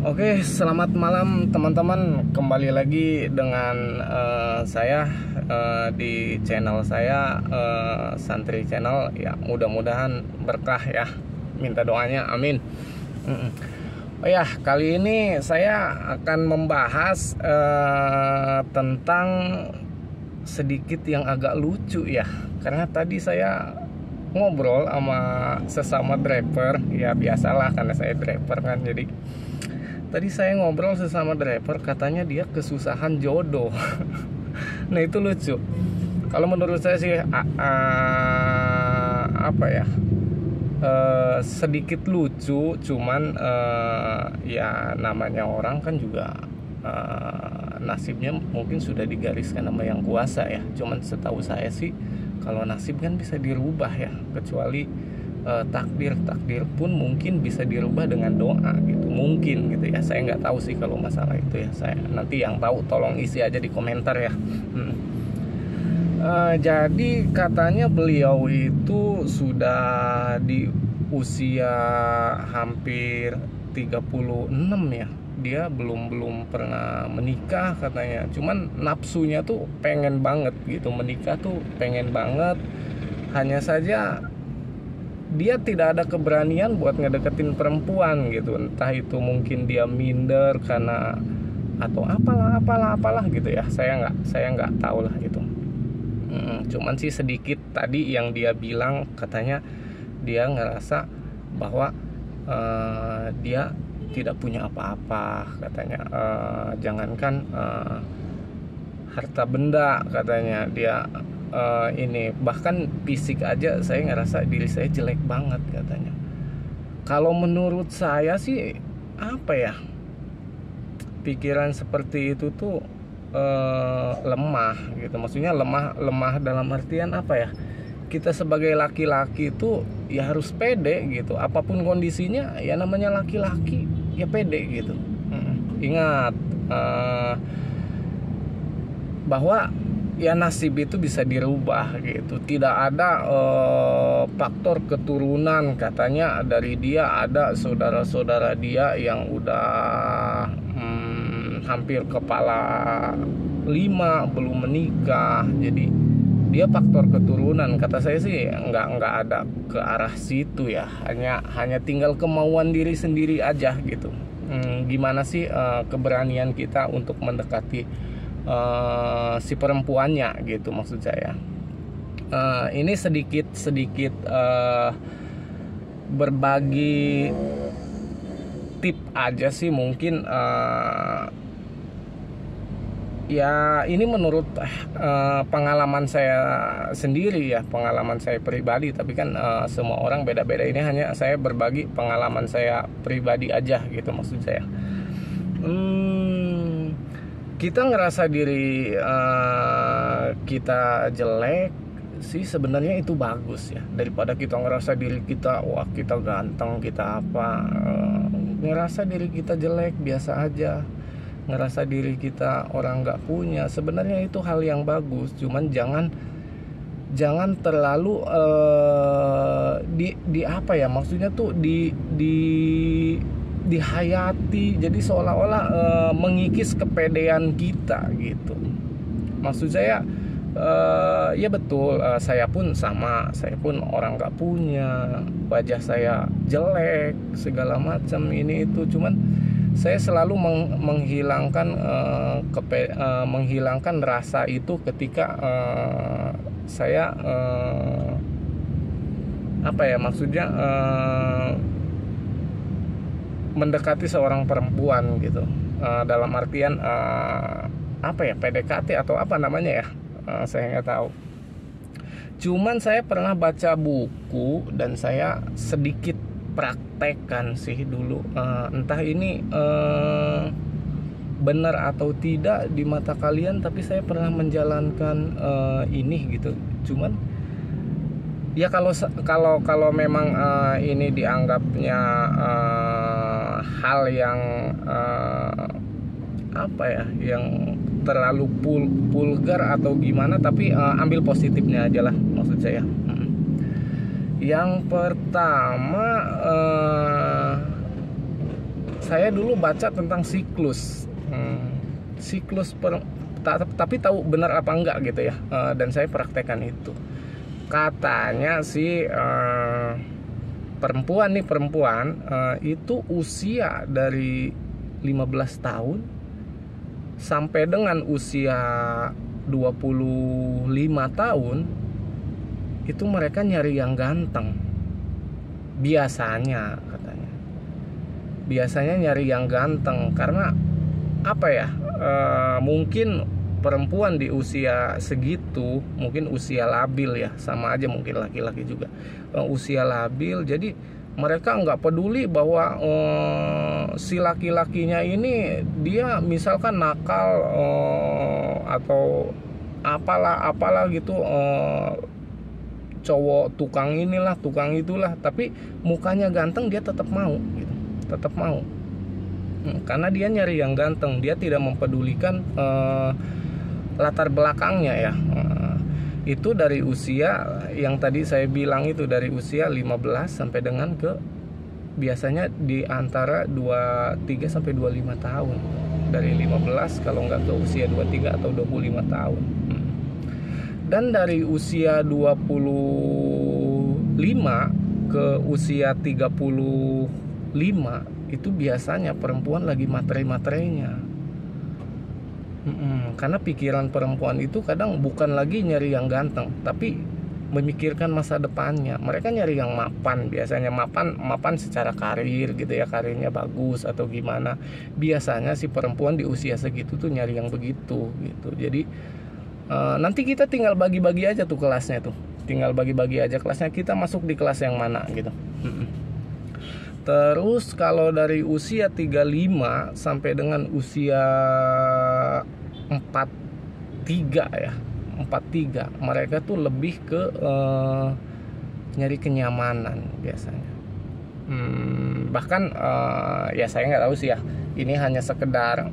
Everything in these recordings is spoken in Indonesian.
Oke, selamat malam teman-teman. Kembali lagi dengan saya di channel saya, Santri Channel. Ya, mudah-mudahan berkah ya. Minta doanya, amin. Oh ya, kali ini saya akan membahas tentang sedikit yang agak lucu ya. Karena tadi saya ngobrol sama sesama driver. Ya biasalah, karena saya driver kan, jadi tadi saya ngobrol sesama driver, katanya dia kesusahan jodoh. Nah itu lucu. Kalau menurut saya sih apa ya, sedikit lucu. Cuman ya namanya orang kan juga nasibnya mungkin sudah digariskan sama yang kuasa ya. Cuman setahu saya sih kalau nasib kan bisa dirubah ya, kecuali takdir pun mungkin bisa dirubah dengan doa gitu, mungkin gitu ya. Saya nggak tahu sih kalau masalah itu ya. Saya nanti yang tahu tolong isi aja di komentar ya. Jadi katanya beliau itu sudah di usia hampir 36 ya. Dia belum pernah menikah katanya. Cuman nafsunya tuh pengen banget gitu, menikah tuh pengen banget. Hanya saja dia tidak ada keberanian buat ngedeketin perempuan gitu. Entah itu mungkin dia minder karena atau apalah gitu ya. Saya nggak tahu lah itu. Cuman sih sedikit tadi yang dia bilang, katanya dia ngerasa bahwa dia tidak punya apa-apa katanya. Jangankan harta benda katanya, dia ini bahkan fisik aja saya ngerasa diri saya jelek banget katanya. Kalau menurut saya sih apa ya, pikiran seperti itu tuh lemah gitu. Maksudnya lemah dalam artian apa ya, kita sebagai laki-laki itu ya harus pede gitu. Apapun kondisinya ya, namanya laki-laki ya pede gitu. Ingat bahwa ya nasib itu bisa dirubah gitu. Tidak ada faktor keturunan. Katanya dari dia ada saudara-saudara dia yang udah hampir kepala 5 belum menikah. Jadi dia faktor keturunan. Kata saya sih nggak ada ke arah situ ya. Hanya tinggal kemauan diri sendiri aja gitu. Gimana sih keberanian kita untuk mendekati si perempuannya gitu, maksud saya. Ini sedikit berbagi tip aja sih mungkin. Ya ini menurut pengalaman saya sendiri ya, pengalaman saya pribadi. Tapi kan semua orang beda-beda. Ini hanya saya berbagi pengalaman saya pribadi aja gitu, maksud saya. Kita ngerasa diri kita jelek sih sebenarnya itu bagus ya, daripada kita ngerasa diri kita wah kita ganteng, kita apa. Ngerasa diri kita jelek biasa aja, ngerasa diri kita orang nggak punya, sebenarnya itu hal yang bagus. Cuman jangan terlalu di apa ya, maksudnya tuh dihayati, jadi seolah-olah mengikis kepedean kita gitu. Maksud saya ya betul, saya pun sama, saya pun orang nggak punya, wajah saya jelek segala macam ini itu. Cuman saya selalu menghilangkan rasa itu ketika saya apa ya, maksudnya mendekati seorang perempuan gitu. Dalam artian apa ya, PDKT atau apa namanya ya, saya nggak tahu. Cuman saya pernah baca buku dan saya sedikit praktekkan sih dulu. Entah ini benar atau tidak di mata kalian, tapi saya pernah menjalankan ini gitu. Cuman ya kalau memang ini dianggapnya hal yang apa ya, yang terlalu vulgar atau gimana, tapi ambil positifnya aja lah, maksud saya. Yang pertama saya dulu baca tentang siklus, tapi tahu benar apa enggak gitu ya. Dan saya praktekkan itu. Katanya sih perempuan itu usia dari 15 tahun sampai dengan usia 25 tahun itu mereka nyari yang ganteng. Biasanya katanya. Biasanya nyari yang ganteng karena apa ya? Mungkin perempuan di usia segitu mungkin usia labil ya, sama aja mungkin laki-laki juga usia labil. Jadi mereka nggak peduli bahwa si laki-lakinya ini dia misalkan nakal atau apalah gitu, cowok tukang inilah tukang itulah, tapi mukanya ganteng dia tetap mau gitu, tetap mau. Karena dia nyari yang ganteng, dia tidak mempedulikan latar belakangnya ya. Itu dari usia yang tadi saya bilang itu, dari usia 15 sampai dengan ke biasanya di antara 23 sampai 25 tahun. Dari 15 kalau nggak ke usia 23 atau 25 tahun. Dan dari usia 25 ke usia 35 itu biasanya perempuan lagi materai-materainya. Karena pikiran perempuan itu kadang bukan lagi nyari yang ganteng, tapi memikirkan masa depannya. Mereka nyari yang mapan, biasanya mapan secara karir gitu ya, karirnya bagus atau gimana. Biasanya si perempuan di usia segitu tuh nyari yang begitu gitu. Jadi nanti kita tinggal bagi-bagi aja tuh kelasnya tuh. Tinggal bagi-bagi aja kelasnya, kita masuk di kelas yang mana gitu. Terus kalau dari usia 35 sampai dengan usia 43 ya, 43 mereka tuh lebih ke nyari kenyamanan biasanya. Bahkan ya saya nggak tahu sih ya, ini hanya sekedar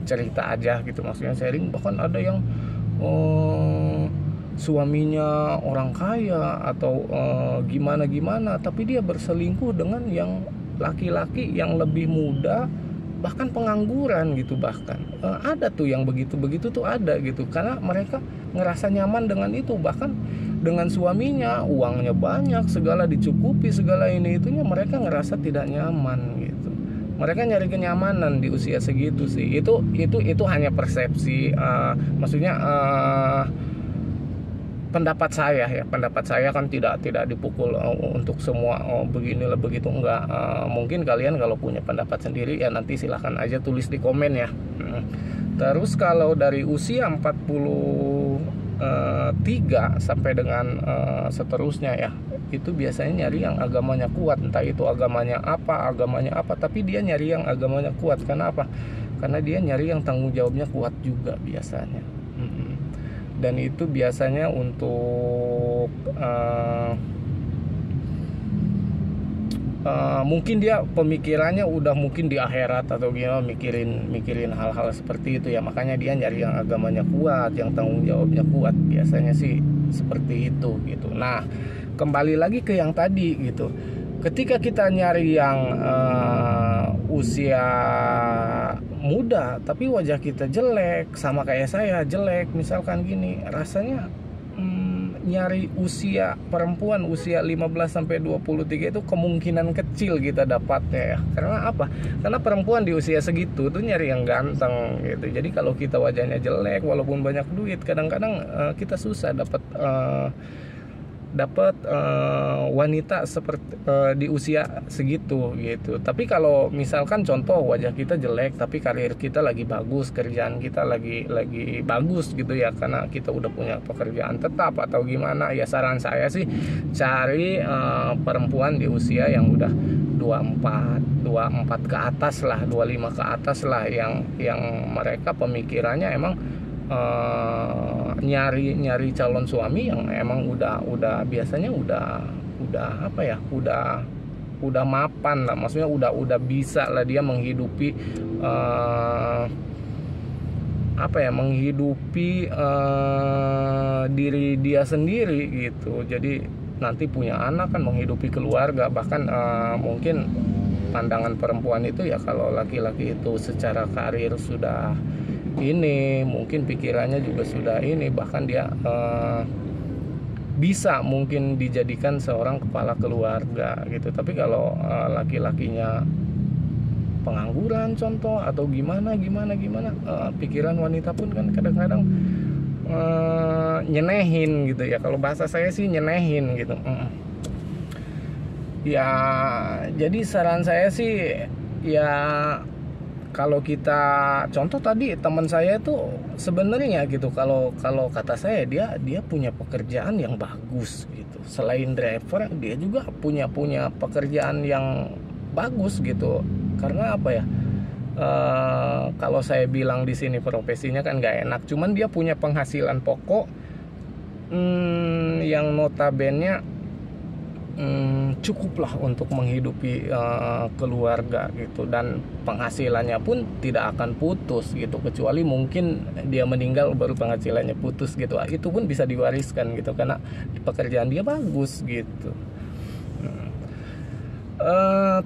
cerita aja gitu, maksudnya sharing. Bahkan ada yang suaminya orang kaya atau gimana tapi dia berselingkuh dengan yang laki-laki yang lebih muda, bahkan pengangguran gitu. Bahkan ada tuh yang begitu tuh ada gitu, karena mereka ngerasa nyaman dengan itu. Bahkan dengan suaminya uangnya banyak, segala dicukupi, segala ini itunya, mereka ngerasa tidak nyaman gitu. Mereka nyari kenyamanan di usia segitu sih. Itu hanya persepsi, maksudnya pendapat saya kan tidak dipukul untuk semua beginilah begitu, enggak. Mungkin kalian kalau punya pendapat sendiri ya nanti silahkan aja tulis di komen ya. Terus kalau dari usia 43 sampai dengan seterusnya ya, itu biasanya nyari yang agamanya kuat. Entah itu agamanya apa, tapi dia nyari yang agamanya kuat. Karena apa? Karena dia nyari yang tanggung jawabnya kuat juga biasanya. Dan itu biasanya untuk mungkin dia pemikirannya udah mungkin di akhirat atau gimana, mikirin hal-hal seperti itu ya. Makanya dia nyari yang agamanya kuat, yang tanggung jawabnya kuat, biasanya sih seperti itu gitu. Nah, kembali lagi ke yang tadi gitu, ketika kita nyari yang usia muda tapi wajah kita jelek, sama kayak saya jelek misalkan gini, rasanya nyari usia perempuan usia 15 sampai 23 itu kemungkinan kecil kita dapatnya ya. Karena apa? Karena perempuan di usia segitu tuh nyari yang ganteng gitu. Jadi kalau kita wajahnya jelek walaupun banyak duit, kadang-kadang kita susah dapat wanita seperti di usia segitu gitu. Tapi kalau misalkan contoh wajah kita jelek tapi karir kita lagi bagus, kerjaan kita lagi bagus gitu ya, karena kita udah punya pekerjaan tetap atau gimana ya, saran saya sih cari perempuan di usia yang udah 24 ke atas lah, 25 ke atas lah, yang mereka pemikirannya emang nyari calon suami yang emang udah biasanya udah apa ya, udah mapan lah, maksudnya udah bisa lah dia menghidupi menghidupi diri dia sendiri gitu. Jadi nanti punya anak kan, menghidupi keluarga, bahkan mungkin pandangan perempuan itu ya, kalau laki-laki itu secara karir sudah ini, mungkin pikirannya juga sudah ini, bahkan dia bisa mungkin dijadikan seorang kepala keluarga gitu. Tapi kalau laki-lakinya pengangguran contoh atau gimana, pikiran wanita pun kan kadang-kadang nyenehin gitu ya. Kalau bahasa saya sih nyenehin gitu. Ya jadi saran saya sih ya, kalau kita contoh tadi teman saya itu sebenarnya gitu, kalau kata saya dia punya pekerjaan yang bagus gitu. Selain driver, dia juga punya pekerjaan yang bagus gitu. Karena apa ya? Kalau saya bilang di sini profesinya kan nggak enak, cuman dia punya penghasilan pokok yang notabene cukuplah untuk menghidupi keluarga gitu, dan penghasilannya pun tidak akan putus gitu, kecuali mungkin dia meninggal baru penghasilannya putus gitu. Itu pun bisa diwariskan gitu karena pekerjaan dia bagus gitu.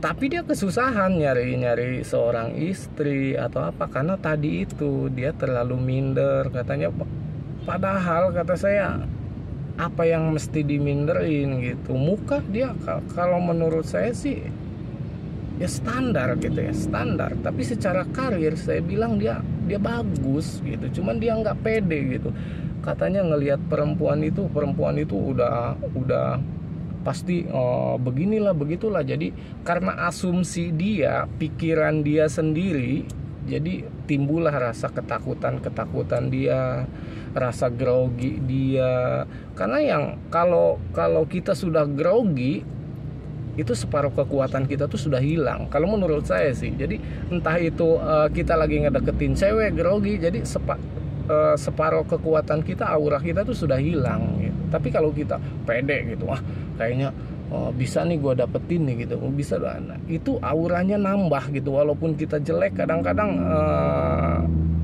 Tapi dia kesusahan nyari seorang istri atau apa, karena tadi itu dia terlalu minder katanya. Padahal kata saya, apa yang mesti diminderin gitu? Muka dia kalau menurut saya sih ya standar gitu ya, standar. Tapi secara karir saya bilang dia bagus gitu. Cuman dia nggak pede gitu. Katanya ngelihat perempuan itu udah pasti beginilah begitulah. Jadi karena asumsi dia, pikiran dia sendiri, jadi timbullah rasa ketakutan dia, rasa grogi dia. Karena yang kalau kita sudah grogi, itu separuh kekuatan kita tuh sudah hilang kalau menurut saya sih. Jadi entah itu kita lagi ngedeketin cewek grogi, jadi separuh kekuatan kita, aura kita tuh sudah hilang gitu. Tapi kalau kita pede gitu, kayaknya bisa nih gue dapetin nih gitu, bisa, nah, itu auranya nambah gitu. Walaupun kita jelek, kadang-kadang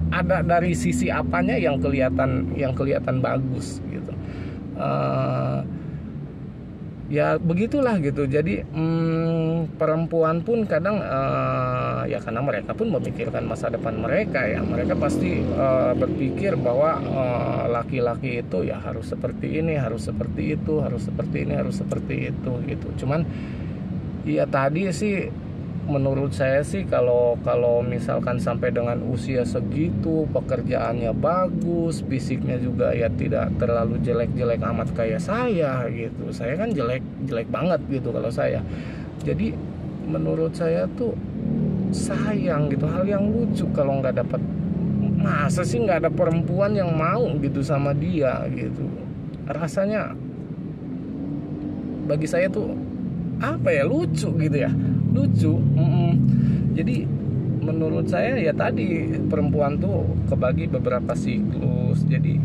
ada dari sisi apanya yang kelihatan bagus gitu. Ya begitulah gitu. Jadi perempuan pun kadang ya karena mereka pun memikirkan masa depan mereka ya, mereka pasti berpikir bahwa laki-laki itu ya harus seperti ini, harus seperti itu, harus seperti ini, harus seperti itu gitu. Cuman ya tadi sih menurut saya sih, kalau misalkan sampai dengan usia segitu, pekerjaannya bagus, fisiknya juga ya tidak terlalu jelek-jelek amat kayak saya gitu. Saya kan jelek banget gitu kalau saya. Jadi menurut saya tuh sayang gitu, hal yang lucu kalau nggak dapat. Masa sih nggak ada perempuan yang mau gitu sama dia gitu. Rasanya bagi saya tuh apa ya, lucu gitu ya, lucu. Jadi menurut saya ya tadi, perempuan tuh kebagi beberapa siklus. Jadi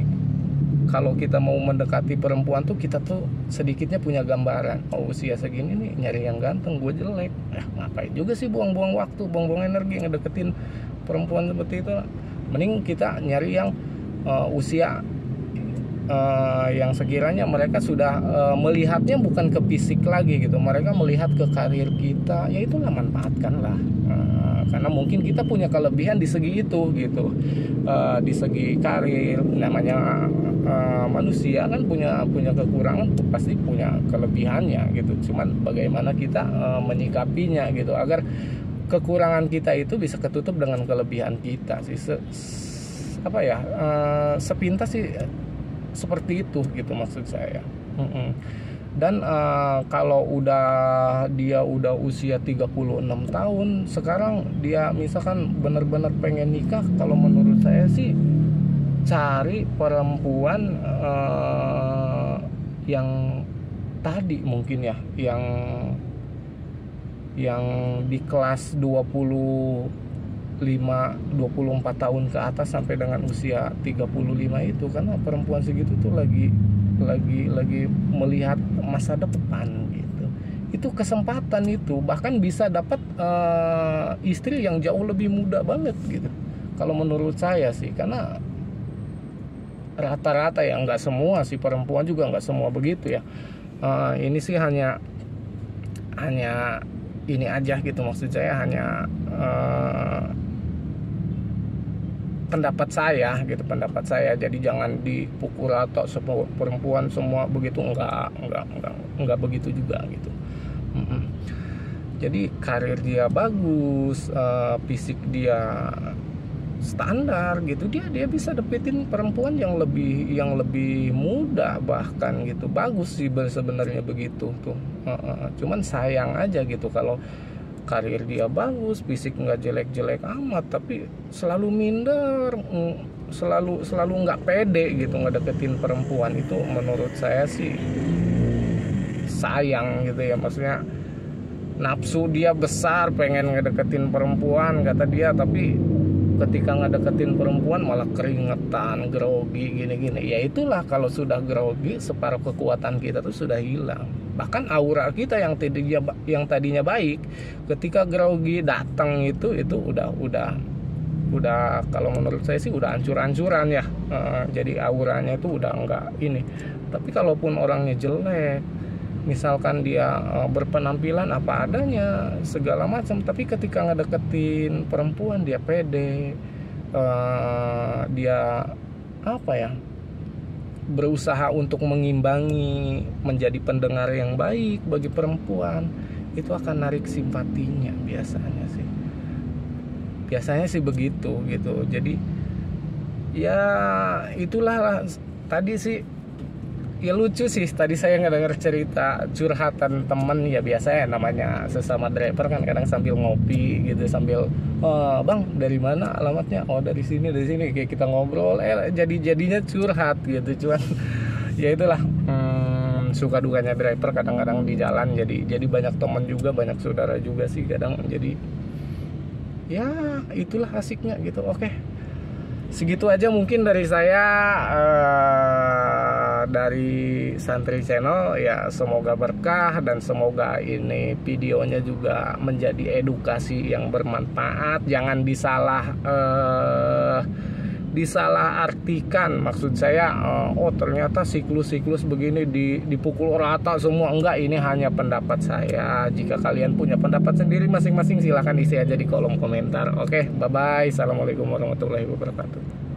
kalau kita mau mendekati perempuan tuh, kita tuh sedikitnya punya gambaran, oh usia segini nih nyari yang ganteng, gue jelek, ngapain juga sih buang-buang waktu, buang-buang energi ngedeketin perempuan seperti itu. Mending kita nyari yang usia yang sekiranya mereka sudah melihatnya bukan ke fisik lagi gitu, mereka melihat ke karir kita, ya itulah, manfaatkanlah. Karena mungkin kita punya kelebihan di segi itu gitu, di segi karir. Namanya manusia kan punya kekurangan, pasti punya kelebihannya gitu. Cuman bagaimana kita menyikapinya gitu, agar kekurangan kita itu bisa ketutup dengan kelebihan kita sih. Sepintas sih seperti itu gitu maksud saya. Dan kalau dia udah usia 36 tahun, sekarang dia misalkan benar-benar pengen nikah, kalau menurut saya sih cari perempuan yang tadi mungkin ya, yang di kelas 24 tahun ke atas sampai dengan usia 35 itu. Karena perempuan segitu tuh lagi melihat masa depan gitu. Itu kesempatan itu, bahkan bisa dapat istri yang jauh lebih muda banget gitu kalau menurut saya sih. Karena rata-rata ya, nggak semua sih, perempuan juga nggak semua begitu ya. Ini sih hanya ini aja gitu, maksud saya hanya pendapat saya gitu, pendapat saya. Jadi jangan dipukul atau perempuan semua begitu, enggak begitu juga gitu. Jadi karir dia bagus, fisik dia standar gitu, dia bisa dapetin perempuan yang lebih muda bahkan gitu. Bagus sih sebenarnya begitu tuh. Cuman sayang aja gitu kalau karir dia bagus, fisik nggak jelek-jelek amat, tapi selalu minder, selalu nggak pede gitu ngedeketin perempuan. Itu menurut saya sih sayang gitu ya, maksudnya nafsu dia besar pengen ngedeketin perempuan kata dia, tapi ketika ngedeketin perempuan malah keringetan, grogi gini-gini. Ya itulah, kalau sudah grogi separuh kekuatan kita tuh sudah hilang. Bahkan aura kita yang tadinya baik, ketika grogi datang itu udah kalau menurut saya sih udah hancur-hancuran ya. Jadi auranya itu udah enggak ini. Tapi kalaupun orangnya jelek, misalkan dia berpenampilan apa adanya segala macam, tapi ketika ngedeketin perempuan dia pede, dia apa ya, berusaha untuk mengimbangi, menjadi pendengar yang baik bagi perempuan, itu akan narik simpatinya biasanya sih begitu gitu. Jadi ya itulah tadi sih. Ya lucu sih, tadi saya ngedenger cerita curhatan temen. Ya biasa ya, namanya sesama driver kan kadang sambil ngopi gitu, sambil bang dari mana alamatnya, oh dari sini kayak kita ngobrol, jadinya curhat gitu. Cuman ya itulah, suka dukanya driver kadang-kadang di jalan. Jadi banyak teman juga, banyak saudara juga sih kadang. Jadi ya itulah asiknya gitu. Oke, segitu aja mungkin dari saya, dari Santri Channel ya. Semoga berkah dan semoga ini videonya juga menjadi edukasi yang bermanfaat. Jangan disalah artikan, maksud saya oh ternyata siklus begini dipukul rata semua. Enggak, ini hanya pendapat saya. Jika kalian punya pendapat sendiri masing-masing, silahkan isi aja di kolom komentar. Oke, bye bye. Assalamualaikum warahmatullahi wabarakatuh.